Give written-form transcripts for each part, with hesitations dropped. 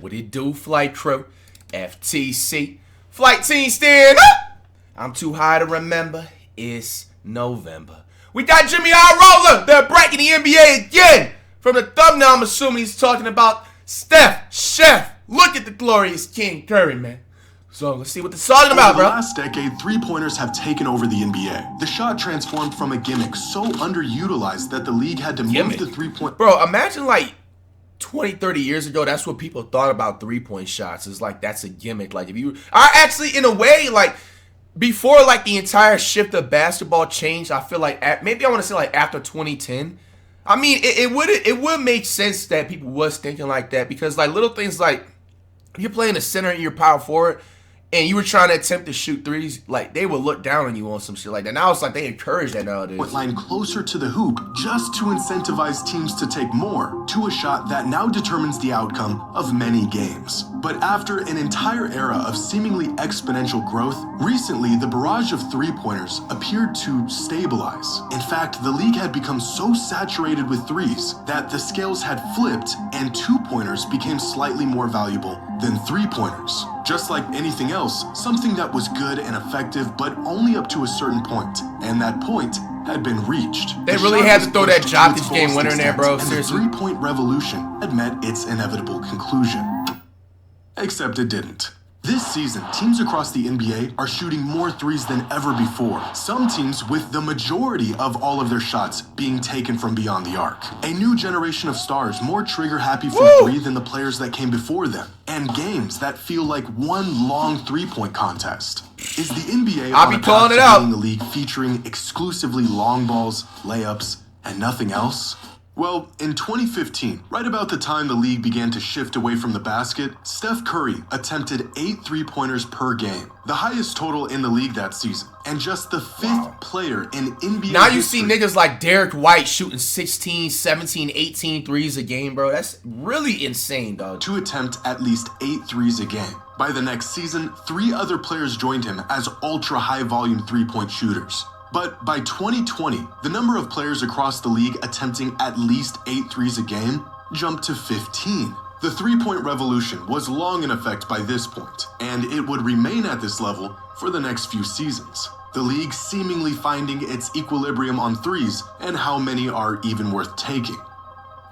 What it do, flight crew? FTC. Flight team stand up! I'm too high to remember. It's November. We got Jimmy R. Roller. They're breaking the NBA again. From the thumbnail, I'm assuming he's talking about Steph, Chef. Look at the glorious King Curry, man. So let's see what they're talking about, bro. Over the last decade, three-pointers have taken over the NBA. The shot transformed from a gimmick so underutilized that the league had to move the three-point... Bro, imagine like 20, 30 years ago, that's what people thought about three-point shots. It's like, that's a gimmick. Like, if you... Actually, in a way, like, before, like, the entire shift of basketball changed, I feel like, maybe I want to say, like, after 2010, I mean, it would make sense that people was thinking like that because, like, little things like, if you're playing a center and you're power forward, and you were trying to attempt to shoot threes, like, they would look down on you on some shit like that. Now it's like they encourage that nowadays. Point line closer to the hoop just to incentivize teams to take more to a shot that now determines the outcome of many games. But after an entire era of seemingly exponential growth, recently the barrage of three-pointers appeared to stabilize. In fact, the league had become so saturated with threes that the scales had flipped and two-pointers became slightly more valuable than three-pointers. Just like anything else, something that was good and effective, but only up to a certain point, and that point had been reached. They really had to throw that Jokic game winner in there, bro. Seriously. And the three-point revolution had met its inevitable conclusion. Except it didn't. This season, teams across the NBA are shooting more threes than ever before. Some teams with the majority of all of their shots being taken from beyond the arc. A new generation of stars more trigger-happy from three than the players that came before them. And games that feel like one long three-point contest. Is the NBA on a path to being the league featuring exclusively long balls, layups, and nothing else? Well, in 2015, right about the time the league began to shift away from the basket, Steph Curry attempted 8 three-pointers per game, the highest total in the league that season, and just the fifth player in NBA Now you see niggas like Derek White shooting 16, 17, 18 threes a game, bro. That's really insane, dog. To attempt at least 8 threes a game. By the next season, 3 other players joined him as ultra-high-volume three-point shooters. But by 2020, the number of players across the league attempting at least 8 threes a game jumped to 15. The three-point revolution was long in effect by this point, and it would remain at this level for the next few seasons. The league seemingly finding its equilibrium on threes and how many are even worth taking.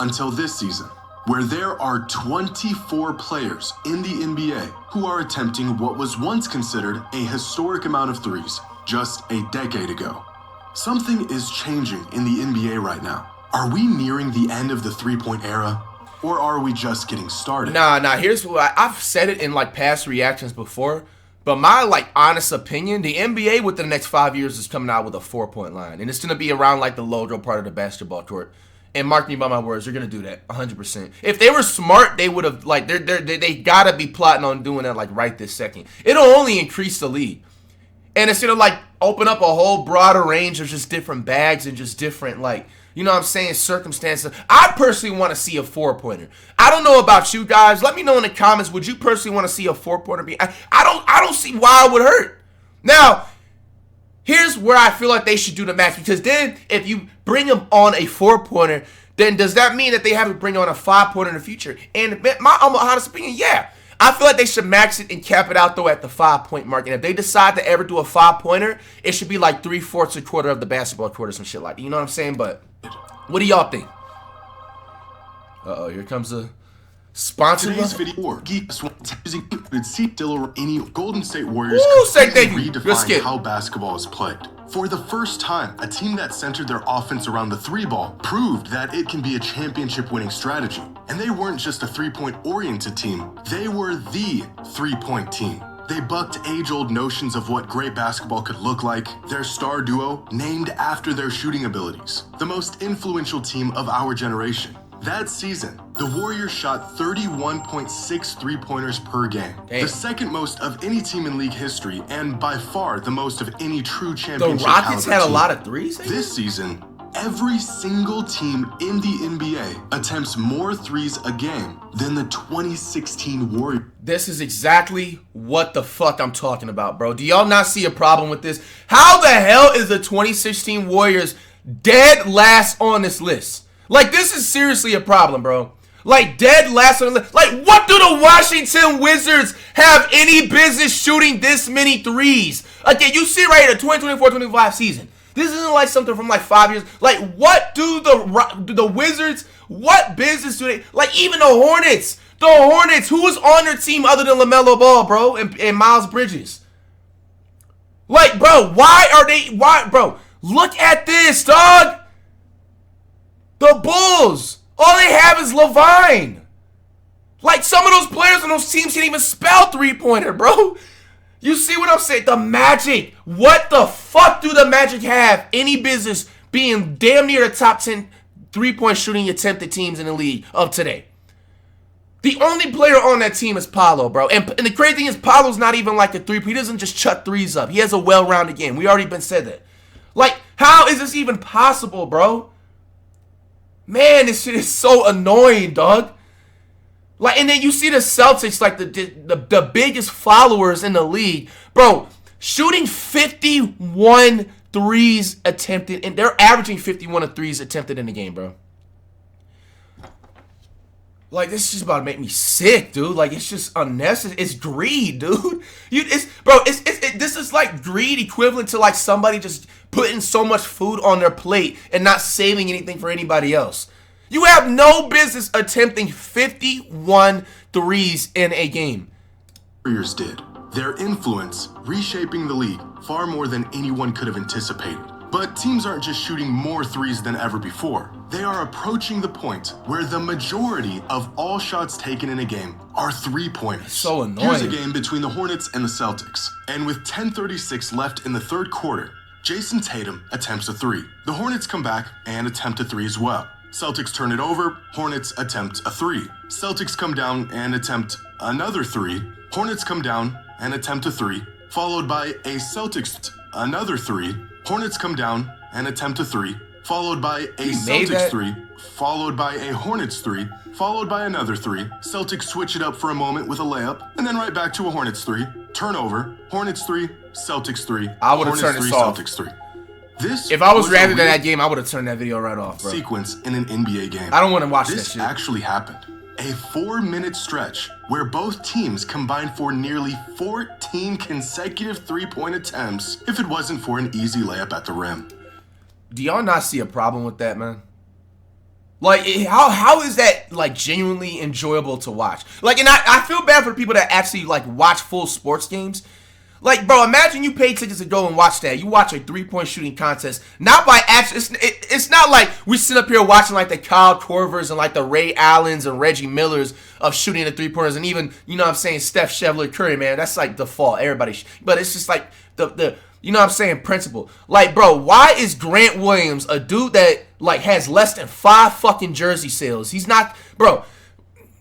Until this season, where there are 24 players in the NBA who are attempting what was once considered a historic amount of threes just a decade ago. Something is changing in the NBA right now. Are we nearing the end of the three-point era, or are we just getting started? Nah, here's what I've said it in like past reactions before, but my like honest opinion, the NBA within the next 5 years is coming out with a 4-point line, and it's gonna be around like the logo part of the basketball court. And mark me by my words, they're gonna do that 100%. If they were smart, they would have like they gotta be plotting on doing that like right this second. It'll only increase the league. And it's gonna like open up a whole broader range of just different bags and just different like, you know what I'm saying, circumstances. I personally want to see a 4-pointer. I don't know about you guys. Let me know in the comments. Would you personally want to see a 4-pointer be? I don't see why it would hurt. Now, here's where I feel like they should do the max, because then if you bring them on a 4-pointer, then does that mean that they have to bring on a 5-pointer in the future? And my honest opinion, yeah. I feel like they should max it and cap it out, though, at the 5-point mark. And if they decide to ever do a 5-pointer, it should be like 3/4 a quarter of the basketball court or some shit like that. You know what I'm saying? But what do y'all think? Uh-oh, here comes a sponsor. Today's video, any Golden State Warriors redefine how basketball is played. For the first time, a team that centered their offense around the 3-ball proved that it can be a championship-winning strategy. And they weren't just a 3-point-oriented team, they were the 3-point team. They bucked age-old notions of what great basketball could look like, their star duo named after their shooting abilities, the most influential team of our generation. That season, the Warriors shot 31.6 three-pointers per game. Damn. The second most of any team in league history, and by far the most of any true championship. The Rockets had a lot of threes? This season, every single team in the NBA attempts more threes a game than the 2016 Warriors. This is exactly what the fuck I'm talking about, bro. Do y'all not see a problem with this? How the hell is the 2016 Warriors dead last on this list? Like, this is seriously a problem, bro. Like, dead last on the list. Like, what do the Washington Wizards have any business shooting this many threes? Again, you see right here, the 2024-25 season. This isn't like something from like 5 years. Like, what do the Wizards, what business do they, like even the Hornets, who is on their team other than LaMelo Ball, bro, and Miles Bridges? Like, bro, bro, look at this, dog. The Bulls, all they have is Levine. Like, some of those players on those teams can't even spell three-pointer, bro. You see what I'm saying? The Magic. What the fuck do the Magic have any business being damn near the top 10 three-point shooting attempted teams in the league of today? The only player on that team is Paolo, bro. And the crazy thing is, Paolo's not even like a three. He doesn't just chuck threes up. He has a well-rounded game. We already been said that. Like, how is this even possible, bro? Man, this shit is so annoying, dog. Like, and then you see the Celtics, like the biggest followers in the league, bro, shooting 51 threes attempted, and they're averaging 51 threes attempted in the game, bro. Like, this is just about to make me sick, dude. Like, it's just unnecessary. It's greed, dude. This is like greed equivalent to like somebody just putting so much food on their plate and not saving anything for anybody else. You have no business attempting 51 threes in a game. Warriors did. Their influence reshaping the league far more than anyone could have anticipated. But teams aren't just shooting more threes than ever before. They are approaching the point where the majority of all shots taken in a game are three-pointers. So annoying. Here's a game between the Hornets and the Celtics. And with 10:36 left in the third quarter, Jason Tatum attempts a three. The Hornets come back and attempt a three as well. Celtics turn it over, Hornets attempt a three. Celtics come down and attempt another three. Hornets come down and attempt a three, followed by a Celtics another three. Hornets come down and attempt a three, followed by a Celtics three, followed by a Hornets three, followed by another three. Celtics switch it up for a moment with a layup, and then right back to a Hornets three. Turnover, Hornets three, Celtics three, I would have turned this off. Celtics three. This if I was reacting to that game, I would have turned that video right off, bro. Sequence in an NBA game. I don't want to watch this that shit. Actually happened. A 4-minute stretch where both teams combined for nearly 14 consecutive three-point attempts if it wasn't for an easy layup at the rim. Do y'all not see a problem with that, man? Like, how is that, like, genuinely enjoyable to watch? Like, and I feel bad for the people that actually, like, watch full sports games. Like, bro, imagine you pay tickets to go and watch that. You watch a three-point shooting contest. Not by actually, it's not like we sit up here watching, like, the Kyle Korvers and, like, the Ray Allens and Reggie Millers of shooting the three-pointers. And even, you know what I'm saying, Steph, Chevrolet, Curry, man. That's, like, default. Everybody. But it's just, like, the you know what I'm saying, principle. Like, bro, why is Grant Williams a dude that, like, has less than 5 fucking jersey sales? He's not, bro,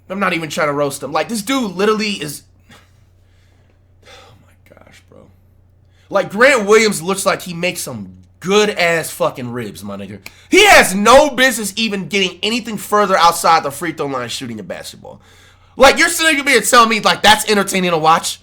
I'm not even trying to roast him. Like, this dude literally is, like, Grant Williams looks like he makes some good-ass fucking ribs, my nigga. He has no business even getting anything further outside the free throw line shooting a basketball. Like, you're sitting here telling me, like, that's entertaining to watch?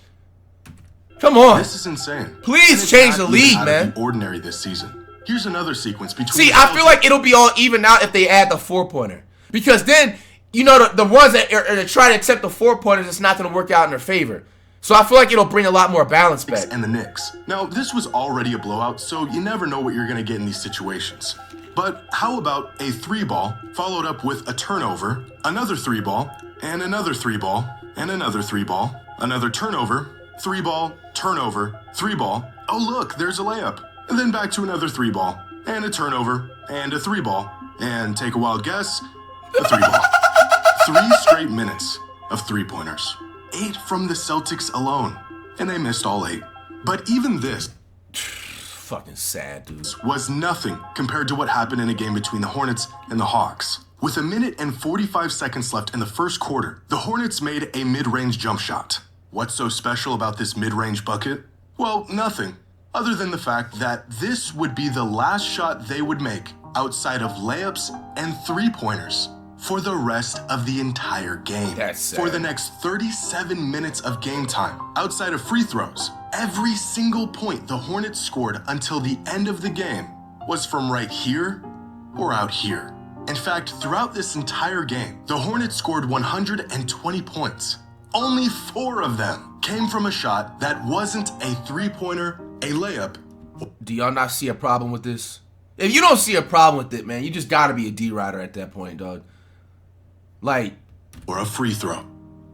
Come on. This is insane. Please change the league, man. Out of the ordinary this season. Here's another sequence between. See, I feel like it'll be all even out if they add the four-pointer. Because then, you know, the ones that are trying to attempt the four-pointers, it's not going to work out in their favor. So I feel like it'll bring a lot more balance back. And the Knicks. Now, this was already a blowout, so you never know what you're going to get in these situations. But how about a three ball followed up with a turnover, another three ball, and another three ball, and another three ball, another turnover, three ball, turnover, three ball. Oh, look, there's a layup. And then back to another three ball, and a turnover, and a three ball. And take a wild guess, a three ball. 3 straight minutes of three-pointers. 8 from the Celtics alone, and they missed all 8. But even this fucking sad, dude, was nothing compared to what happened in a game between the Hornets and the Hawks. With 1 minute and 45 seconds left in the first quarter, the Hornets made a mid-range jump shot. What's so special about this mid-range bucket? Well, nothing, other than the fact that this would be the last shot they would make outside of layups and three-pointers for the rest of the entire game. That's sad. For the next 37 minutes of game time, outside of free throws, every single point the Hornets scored until the end of the game was from right here or out here. In fact, throughout this entire game, the Hornets scored 120 points. Only 4 of them came from a shot that wasn't a three-pointer, a layup. Do y'all not see a problem with this? If you don't see a problem with it, man, you just gotta be a D-Rider at that point, dog. Like, or a free throw.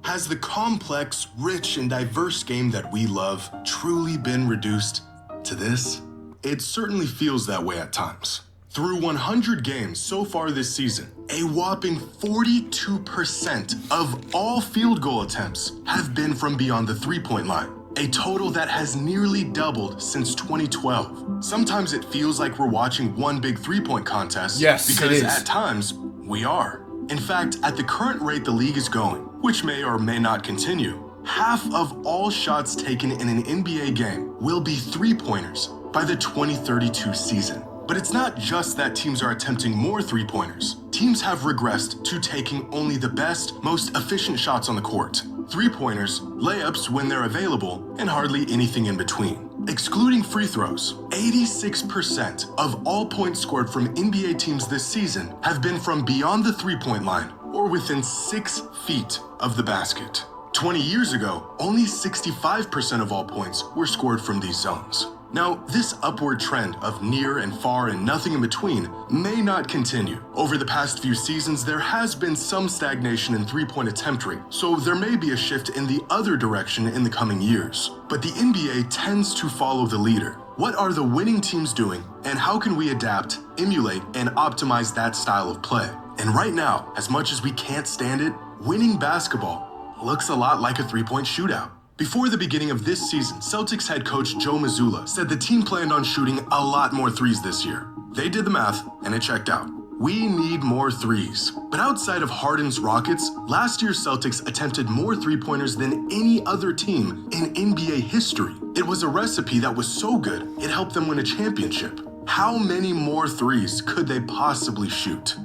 Has the complex, rich, and diverse game that we love truly been reduced to this? It certainly feels that way at times. Through 100 games so far this season, a whopping 42% of all field goal attempts have been from beyond the three-point line, a total that has nearly doubled since 2012. Sometimes it feels like we're watching one big three-point contest. Yes, because it is. at times, we are. In fact, at the current rate the league is going, which may or may not continue, half of all shots taken in an NBA game will be three-pointers by the 2032 season. But it's not just that teams are attempting more three-pointers. Teams have regressed to taking only the best, most efficient shots on the court. Three-pointers, layups when they're available, and hardly anything in between. Excluding free throws, 86% of all points scored from NBA teams this season have been from beyond the three-point line or within 6 feet of the basket. 20 years ago, only 65% of all points were scored from these zones. Now, this upward trend of near and far and nothing in between may not continue. Over the past few seasons, there has been some stagnation in three-point attempt rate, so there may be a shift in the other direction in the coming years. But the NBA tends to follow the leader. What are the winning teams doing, and how can we adapt, emulate, and optimize that style of play? And right now, as much as we can't stand it, winning basketball looks a lot like a three-point shootout. Before the beginning of this season, Celtics head coach Joe Mazzulla said the team planned on shooting a lot more threes this year. They did the math, and it checked out. We need more threes. But outside of Harden's Rockets, last year's Celtics attempted more three-pointers than any other team in NBA history. It was a recipe that was so good, it helped them win a championship. How many more threes could they possibly shoot?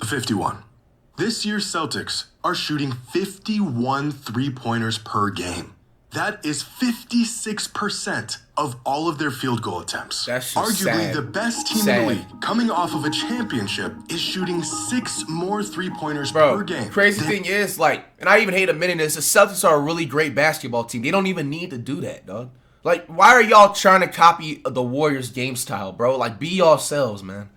51. This year's Celtics are shooting 51 three-pointers per game. That is 56% of all of their field goal attempts. That's just arguably sad. the best team in the league, coming off of a championship, is shooting 6 more three-pointers per game. Crazy thing is, like, and I even hate admitting this, the Celtics are a really great basketball team. They don't even need to do that, dog. Like, why are y'all trying to copy the Warriors' game style, bro? Like, be yourselves, man.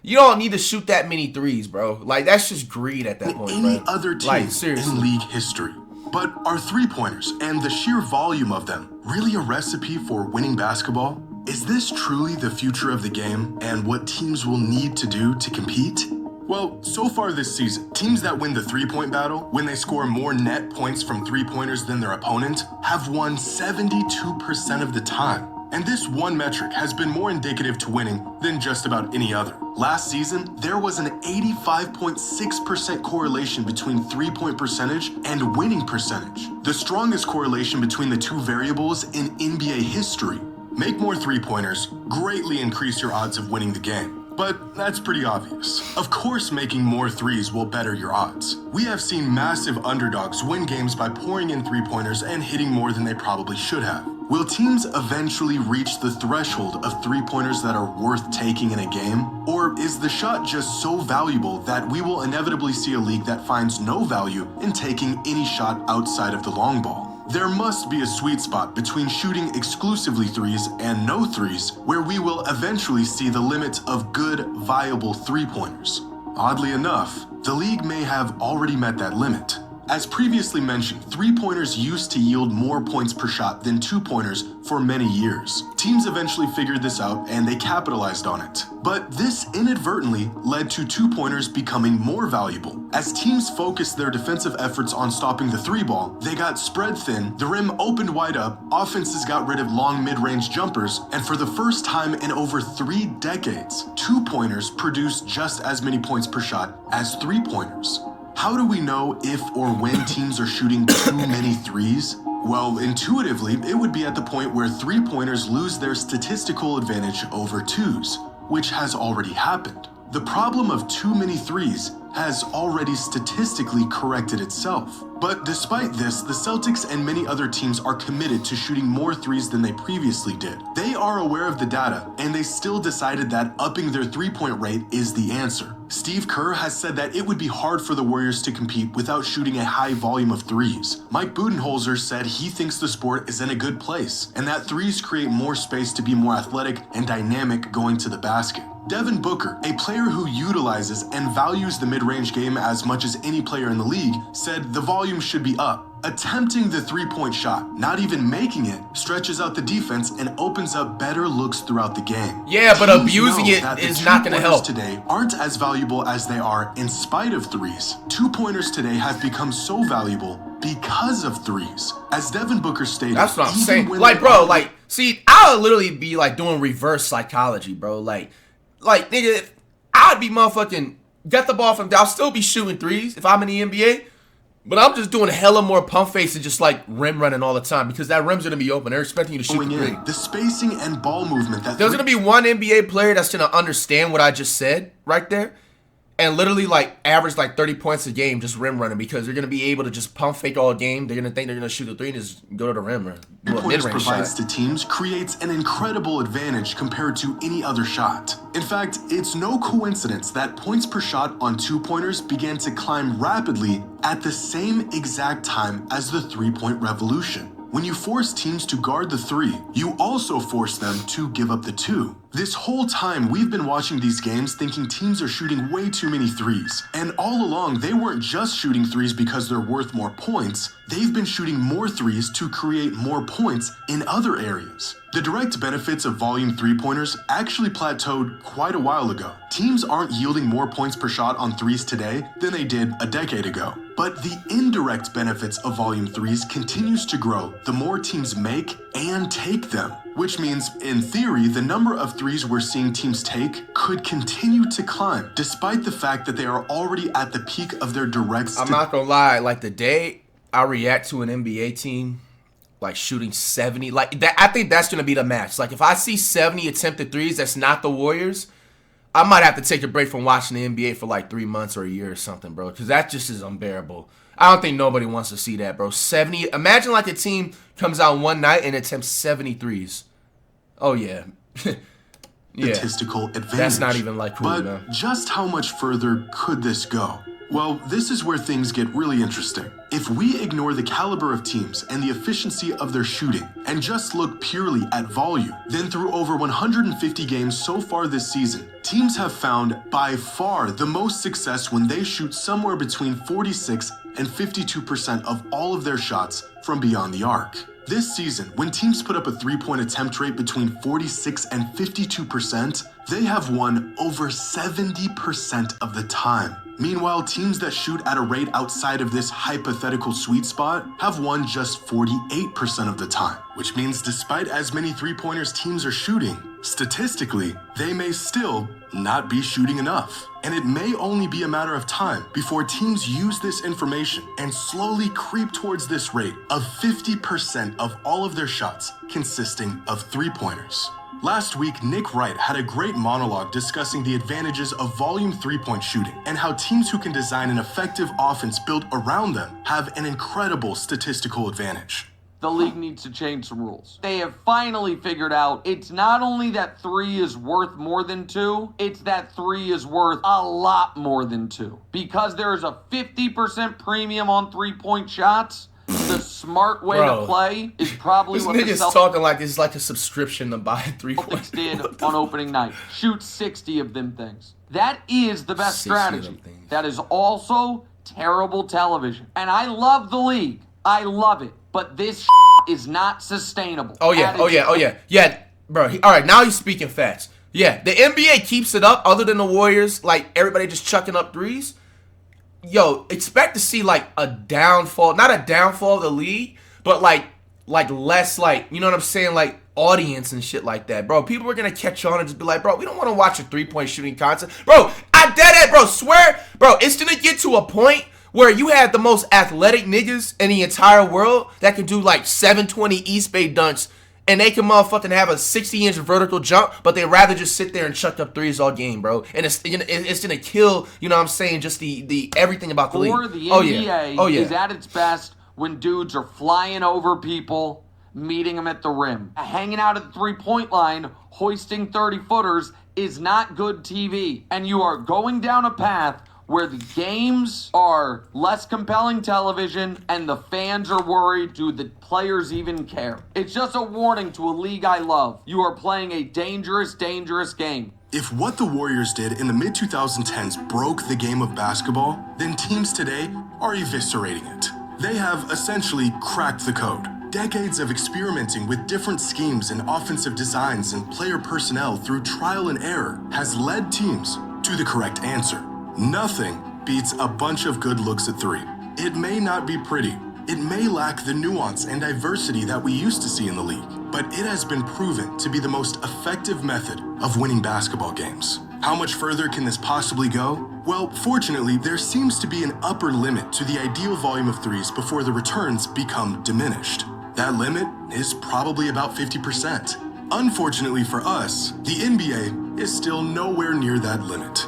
You don't need to shoot that many threes, bro. Like, that's just greed at that point, any bro. other team Like, seriously. in league history. But are three-pointers and the sheer volume of them really a recipe for winning basketball? Is this truly the future of the game and what teams will need to do to compete? Well, so far this season, teams that win the three-point battle, when they score more net points from three-pointers than their opponent, have won 72% of the time. And this one metric has been more indicative to winning than just about any other. Last season, there was an 85.6% correlation between three-point percentage and winning percentage, the strongest correlation between the two variables in NBA history. Make more three-pointers, greatly increase your odds of winning the game. But that's pretty obvious. Of course, making more threes will better your odds. We have seen massive underdogs win games by pouring in three-pointers and hitting more than they probably should have. Will teams eventually reach the threshold of three-pointers that are worth taking in a game? Or is the shot just so valuable that we will inevitably see a league that finds no value in taking any shot outside of the long ball? There must be a sweet spot between shooting exclusively threes and no threes, where we will eventually see the limit of good, viable three-pointers. Oddly enough, the league may have already met that limit. As previously mentioned, three-pointers used to yield more points per shot than two-pointers for many years. Teams eventually figured this out and they capitalized on it. But this inadvertently led to two-pointers becoming more valuable. As teams focused their defensive efforts on stopping the three ball, they got spread thin, the rim opened wide up, offenses got rid of long mid-range jumpers, and for the first time in over 3 decades, two-pointers produced just as many points per shot as three-pointers. How do we know if or when teams are shooting too many threes? Well, intuitively, it would be at the point where three-pointers lose their statistical advantage over twos, which has already happened. The problem of too many threes has already statistically corrected itself. But despite this, the Celtics and many other teams are committed to shooting more threes than they previously did. They are aware of the data, and they still decided that upping their three-point rate is the answer. Steve Kerr has said that it would be hard for the Warriors to compete without shooting a high volume of threes. Mike Budenholzer said he thinks the sport is in a good place, and that threes create more space to be more athletic and dynamic going to the basket. Devin Booker, a player who utilizes and values the mid-range game as much as any player in the league, said the volume should be up. Attempting the three-point shot, not even making it, stretches out the defense and opens up better looks throughout the game. Yeah, but Teams abusing know it that the is not going to help. today aren't as valuable as they are in spite of threes. Two-pointers today have become so valuable because of threes. As Devin Booker stated, that's what I'm saying. Like, bro, like, see, I'll literally be like doing reverse psychology, bro. Like, nigga, I'd be motherfucking get the ball from. I'll still be shooting threes if I'm in the NBA. But I'm just doing hella more pump fakes and just like rim running all the time because that rim's gonna be open. They're expecting you to shoot the three. The spacing and ball movement that there's gonna be one NBA player that's gonna understand what I just said right there, and literally like average like 30 points a game just rim running because they're gonna be able to just pump fake all game. They're gonna think they're gonna shoot the three and just go to the rim or do a mid-range provides shot. to teams creates an incredible advantage compared to any other shot. In fact, it's no coincidence that points per shot on two-pointers began to climb rapidly at the same exact time as the three-point revolution. When you force teams to guard the three, you also force them to give up the two. This whole time, we've been watching these games thinking teams are shooting way too many threes. And all along, they weren't just shooting threes because they're worth more points. They've been shooting more threes to create more points in other areas. The direct benefits of volume three-pointers actually plateaued quite a while ago. Teams aren't yielding more points per shot on threes today than they did a decade ago. But the indirect benefits of volume threes continues to grow the more teams make and take them. Which means, in theory, the number of threes we're seeing teams take could continue to climb, despite the fact that they are already at the peak of their direct... I'm not gonna lie, like the day I react to an NBA team like shooting 70, like that, I think that's gonna be the match. Like if I see 70 attempted threes, that's not the Warriors, I might have to take a break from watching the NBA for like 3 months or a year or something, bro, because that just is unbearable. I don't think nobody wants to see that, bro. 70. Imagine like a team comes out one night and attempts 70 threes. Oh, yeah. Yeah. Statistical advantage. That's not even like cool, but man. Just how much further could this go? Well, this is where things get really interesting. If we ignore the caliber of teams and the efficiency of their shooting and just look purely at volume, then through over 150 games so far this season, teams have found by far the most success when they shoot somewhere between 46 and 52% of all of their shots from beyond the arc. This season, when teams put up a three-point attempt rate between 46 and 52%, they have won over 70% of the time. Meanwhile, teams that shoot at a rate outside of this hypothetical sweet spot have won just 48% of the time, which means despite as many three-pointers teams are shooting, statistically, they may still not be shooting enough. And it may only be a matter of time before teams use this information and slowly creep towards this rate of 50% of all of their shots consisting of three-pointers. Last week, Nick Wright had a great monologue discussing the advantages of volume three-point shooting and how teams who can design an effective offense built around them have an incredible statistical advantage. The league needs to change some rules. They have finally figured out it's not only that 3 is worth more than 2, it's that 3 is worth a lot more than 2. Because there is a 50% premium on three-point shots, the smart way to play is probably this what nigga's the talking like it's like a subscription to buy 3-point. did on opening night. Shoot 60 of them things. That is the best strategy. That is also terrible television. And I love the league. I love it. But this is not sustainable. Oh yeah. Yeah, bro. All right, now he's speaking facts. Yeah, the NBA keeps it up other than the Warriors, like everybody just chucking up threes. Yo, expect to see like a downfall, not a downfall of the league, but like less like, you know what I'm saying, like audience and shit like that, bro. People are gonna catch on and just be like, bro, we don't want to watch a 3-point shooting contest, bro. I dead it, bro. Swear, bro. It's gonna get to a point where you have the most athletic niggas in the entire world that can do like 720 East Bay dunks and they can motherfucking have a 60-inch vertical jump, but they rather just sit there and chuck up threes all game, bro. And it's gonna kill, you know what I'm saying, just the everything about the league. Or the NBA is at its best when dudes are flying over people, meeting them at the rim. Hanging out at the three-point line, hoisting 30-footers is not good TV. And you are going down a path where the games are less compelling television and the fans are worried, do the players even care? It's just a warning to a league I love. You are playing a dangerous, dangerous game. If what the Warriors did in the mid-2010s broke the game of basketball, then teams today are eviscerating it. They have essentially cracked the code. Decades of experimenting with different schemes and offensive designs and player personnel through trial and error has led teams to the correct answer. Nothing beats a bunch of good looks at three. It may not be pretty. It may lack the nuance and diversity that we used to see in the league, but it has been proven to be the most effective method of winning basketball games. How much further can this possibly go? Well, fortunately, there seems to be an upper limit to the ideal volume of threes before the returns become diminished. That limit is probably about 50%. Unfortunately for us, the NBA is still nowhere near that limit.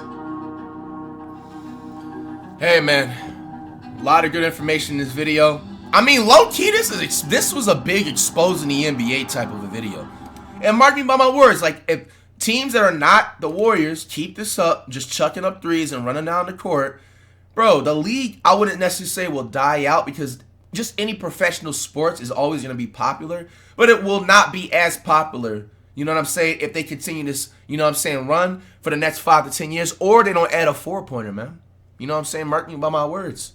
Hey man, a lot of good information in this video. I mean, low-key, this was a big exposing the NBA type of a video. And mark me by my words, like, if teams that are not the Warriors keep this up, just chucking up threes and running down the court, bro, the league, I wouldn't necessarily say will die out, because just any professional sports is always going to be popular, but it will not be as popular, you know what I'm saying, if they continue this, you know what I'm saying, run for the next 5 to 10 years, or they don't add a 4-pointer, man. You know what I'm saying? Mark me by my words.